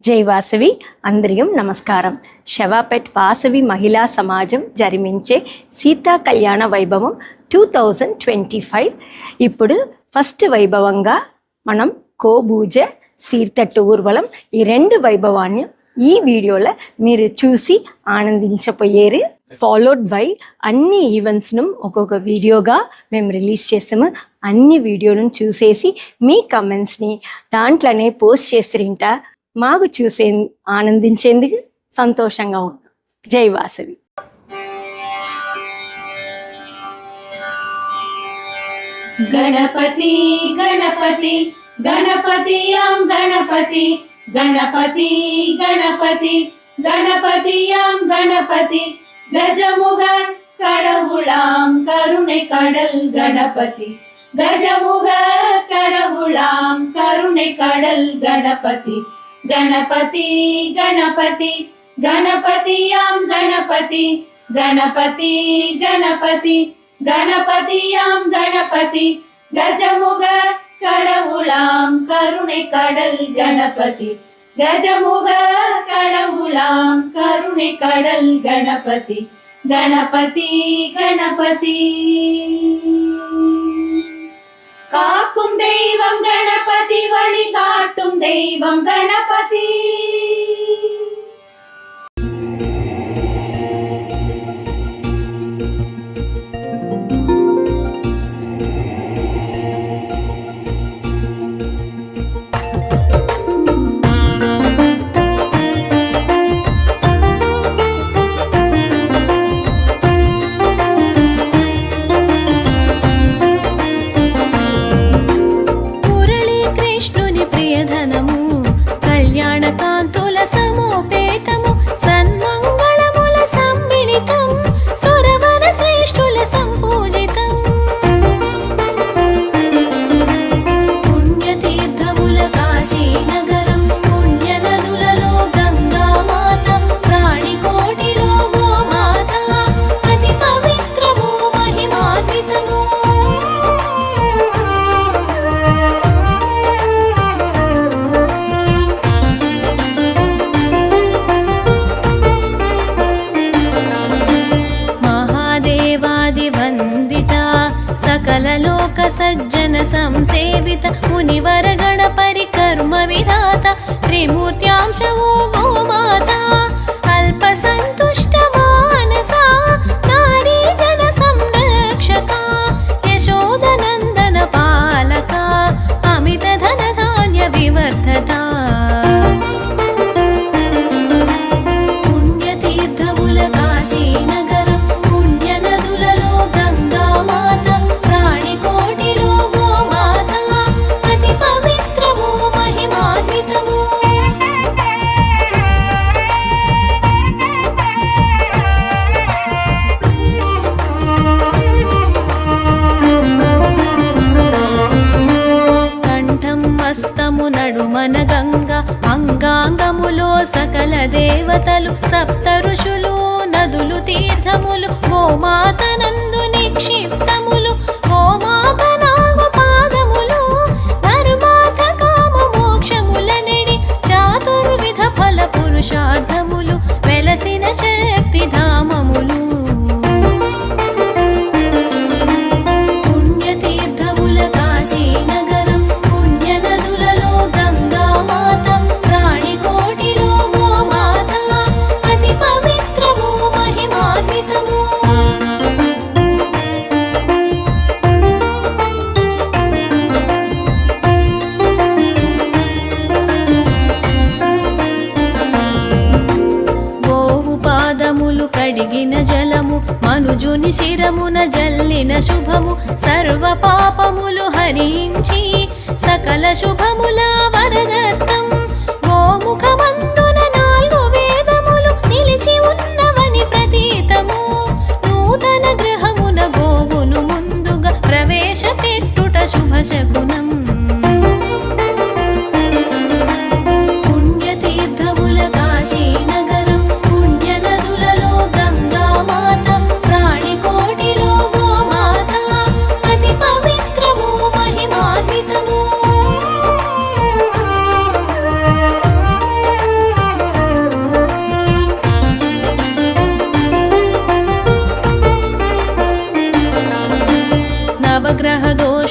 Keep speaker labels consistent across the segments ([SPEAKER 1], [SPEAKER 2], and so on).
[SPEAKER 1] జై వాసవి అందరికీ నమస్కారం. శవాపేట్ వాసవి మహిళా సమాజం జరిమించే సీతా కళ్యాణ వైభవం 2025 ఇప్పుడు ఫస్ట్ వైభవంగా మనం కోబూజ సీర్తట్టు ఊర్వలం ఈ రెండు వైభవాన్ని ఈ వీడియోలో మీరు చూసి ఆనందించపోయేరు. ఫాలోడ్ బై అన్ని ఈవెంట్స్ను ఒక్కొక్క వీడియోగా మేము రిలీజ్ చేస్తాము. అన్ని వీడియోలను చూసేసి మీ కమెంట్స్ని దాంట్లోనే పోస్ట్ చేసిరింట మాకు చూసే ఆనందించేందుకు సంతోషంగా ఉంది. జై వాసవి.
[SPEAKER 2] గణపతి గణపతి గణపతి ఆం గణపతి గణపతి గణపతి గణపతి ఆం గణపతి గజముగ கடவுளாம் கருணை கடல் கணபதி கஜமுக கடவுளாம் கருணை கடல் கணபதி गणपति गणपति गणपति आम गणपति गणपति गणपति गणपति आम गणपति गजमुग கடவுளாம் கருணை கடல் गणपति गजमुग கடவுளாம் கருணை கடல் गणपति गणपति गणपति காக்கும் தெய்வம் கணபதி வழிகாட்டும் தெய்வம் கணபதி.
[SPEAKER 3] सज्जन संसेवित मुनिवर गणपरि कर्म विधाता त्रिमूर्त्यांश वो गोमाता अल्प संतुष्ट मानसा नारी जन संरक्षका यशोदनंदन पालका अमित धन धान्य विवर्धता पुण्यतीर्थ मूल काशी नगर నడుమన గంగా అంగాంగములో సకల దేవతలు సప్త ఋషులు నదులు తీర్థములు గోమాత నందు నిక్షిప్తములు గోమాత నాగు పాదములు ధర్మాత కామ మోక్షముల నెడి చాతుర్విధ ఫల పురుషార్థములు వెలసిన శక్తి ధామములు పుణ్యతీర్థముల కాశీ నగరం కడిగిన జలము మనుజుని శిరమున జల్లిన శుభము సర్వ పాపములు హరించి సకల శుభముల వరదత్తం గోముఖమందున 4 వేదములు నిలిచి ఉన్నవని ప్రతీతము నూతన గ్రహమున గోవును ముందుగా ప్రవేశపెట్టుట శుభ శకునం పుణ్యతీర్థముల కాశీ నగరం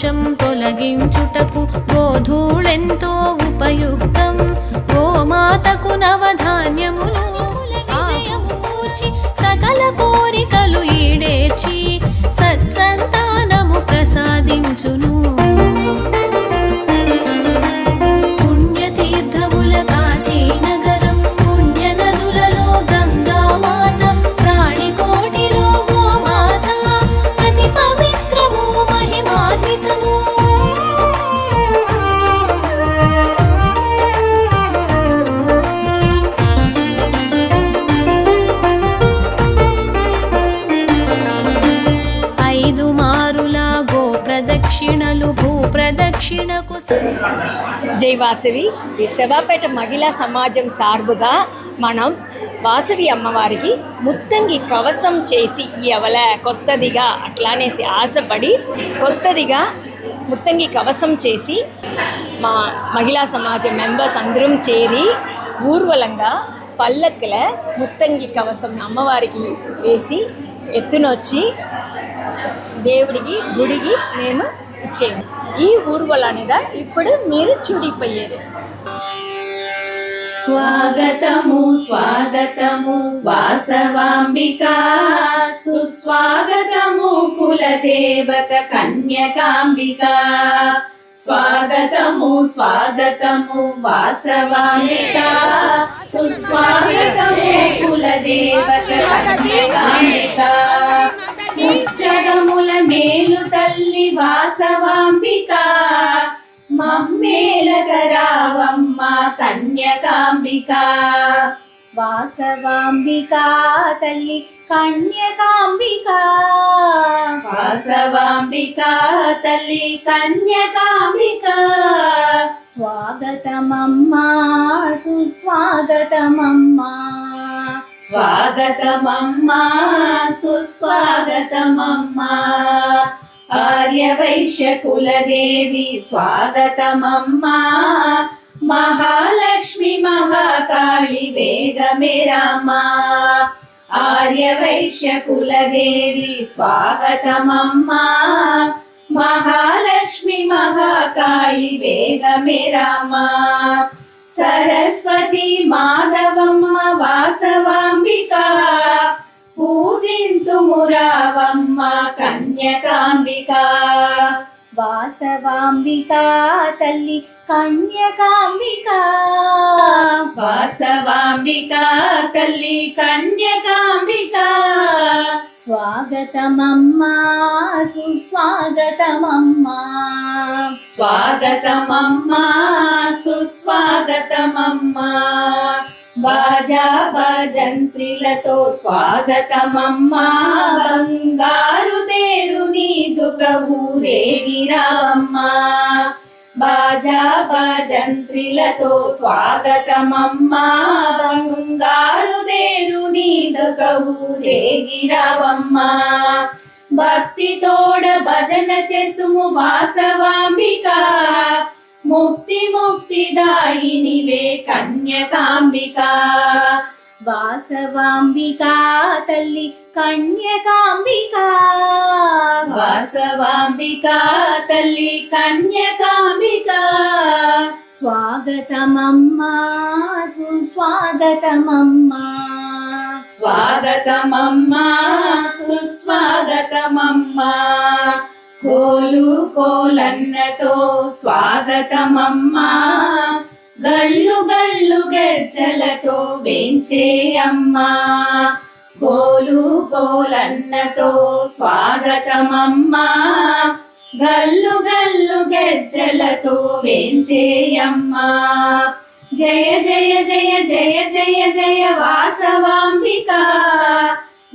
[SPEAKER 3] దోషం తొలగించుటకు గోధూళెంతో ఉపయుక్తం. గోమాతకు నవధాన్యములు విజయము కూర్చి సకల కోరికలు ఈడేర్చి సత్సంతానము ప్రసాదించును. పుణ్యతీర్థముల కాశీనగరం, పుణ్య నదులలో గంగామాత, ప్రాణికోటిలో గోమాత, అతి పవిత్రము మహిమాన్వితము. ఐదు మారుల గో ప్రదక్షిణలు భూప్రదక్షిణకు
[SPEAKER 1] జై వాసవి. ఈ శవాపేట మహిళా సమాజం సార్బుగా మనం వాసవి అమ్మవారికి ముత్తంగి కవసం చేసి ఇవ్వల కొత్తదిగా అట్లానేసి ఆశపడి కొత్తదిగా ముత్తంగి కవసం చేసి మా మహిళా సమాజం మెంబర్స్ అందరం చేరి ఊర్వలంగా పల్లక్కుల ముత్తంగి కవసం అమ్మవారికి వేసి ఎత్తునొచ్చి దేవుడికి గుడికి మేము ఇచ్చేము. ఈ ఊర్వలనిగా ఇప్పుడు మీరు చూడిపోయారు.
[SPEAKER 2] స్వాగతము స్వాగతము వాసవాంబికా, సుస్వాగతము కులదేవత కన్యకాంబికా. స్వాగతము స్వాగతము వాసవాంబికా, సుస్వాగతము కులదేవత కన్యకాంబికా. ముచ్చగముల మేలు తల్లి వాసవాంబికా, మమ్మేలగరావమ్మ కన్యకాంబికా.
[SPEAKER 4] వాసవాంబికా తల్లి కన్యకాంబికా,
[SPEAKER 2] వాసవాంబికా తల్లి కన్యకాంబికా.
[SPEAKER 4] స్వాగతమమ్మా సుస్వాగతమమ్మా,
[SPEAKER 2] స్వాగతమమ్మా సుస్వాగతమమ్మా. ఆర్యవైశ్య కులదేవి స్వాగతమమ్మా, మహాలక్ష్మి మహాకాళి వేగమేరమ్మా. ఆర్యవైశ్య కులదేవి స్వాగతమమ్మా, మహాలక్ష్మి మహాకాళి వేగమేరమ్మా. సరస్వతి మాధవమ్మ వాసవాంబికా, పూజింతుమురావమ్మ కన్యకాంబికా.
[SPEAKER 4] వాసవాంబికా తల్లి కన్యకాంబికా,
[SPEAKER 2] వాసవాంబికా తల్లి కన్యకాంబికా.
[SPEAKER 4] స్వాగతమమ్మా సుస్వాగతమమ్మా,
[SPEAKER 2] స్వాగతమమ్మా సుస్వాగతమమ్మా. బాజా భజంత్రిలతో స్వాగతమమ్మా, బంగారు తేరు నీదుక ఊరేగిరావమ్మా. బాజా భజంత్రిలతో స్వాగతమమ్మా, బంగారు తేరు నీదుక ఊరేగిరావమ్మా. భక్తితోడ భజన చేస్తుము వాసవాంబికా, ముక్తి ముక్తిదాయినివే కన్యకాంబికా.
[SPEAKER 4] వాసవాంబికా తల్లి కన్యకాంబికా,
[SPEAKER 2] వాసవాంబికా తల్లి కన్యకాంబికా.
[SPEAKER 4] స్వాగతమమ్మా సుస్వాగతమమ్మా,
[SPEAKER 2] స్వాగతమమ్మా సుస్వాగతమమ్మా. కోలు కోలన్నతో స్వాగతమమ్మా, గల్లు గల్లు గెజ్జలతో వేంచేయమ్మా. కోలు కోలన్నతో స్వాగతమమ్మా, గల్లు గల్లు గెజ్జలతో వేంచేయమ్మా. జయ జయ జయ జయ జయ జయ వాసవాంబికా,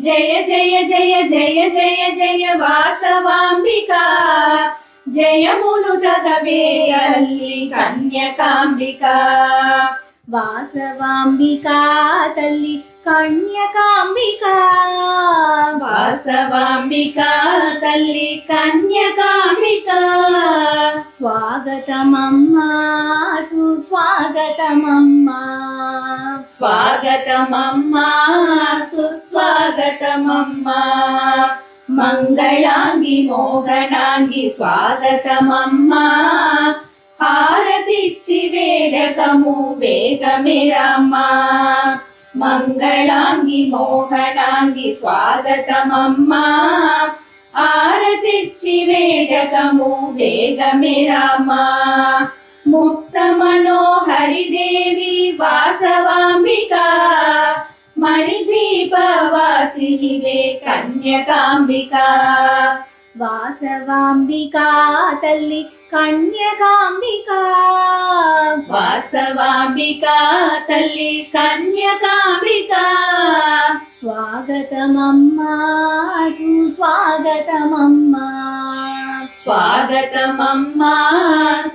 [SPEAKER 2] జయ జయ జయ జయ జయ జయ వాసవాంబికా. జయములు సగవే అల్లి కన్యకాంబికా.
[SPEAKER 4] వాసవాంబికా తల్లి కన్యకాంబికా,
[SPEAKER 2] వాసవాంబికా తల్లి కన్యకాంబికా.
[SPEAKER 4] స్వాగతమమ్మా సుస్వాగతమమ్మా,
[SPEAKER 2] స్వాగతమమ్మా సుస్వాగతమమ్మా. మంగళాంగి మోహనాంగి స్వాగతమమ్మా హారతిచ్చి వేడకము వేగమే రామ్మా మంగళాంగి మోహనాంగి స్వాగతమమ్మా హారతిచ్చి వేడకము వేగమే రామ్మా ముక్త మనోహరి దేవి వాసవాంబిక మణిద్వీపవాసినివే కన్యకాంబిక
[SPEAKER 4] వాసవాంబికా తల్లి కన్యకాంబికా
[SPEAKER 2] వాసవాంబిక తల్లి కన్యకాంబిక
[SPEAKER 4] స్వాగతమమ్మా సుస్వాగతమమ్మా
[SPEAKER 2] స్వాగతమమ్మా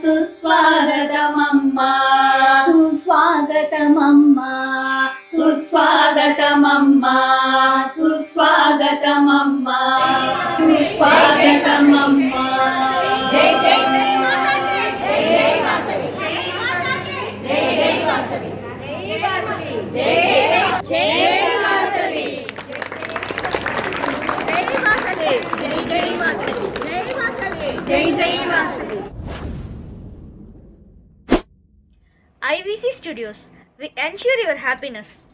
[SPEAKER 2] సుస్వాగతమమ్మా
[SPEAKER 4] సుస్వాగతమమ్మా
[SPEAKER 2] సుస్వాగతమమ్మా సుస్వాగతమమ్మా సుస్వాగతమమ్మా జై జై
[SPEAKER 5] IVC Studios. We ensure your happiness.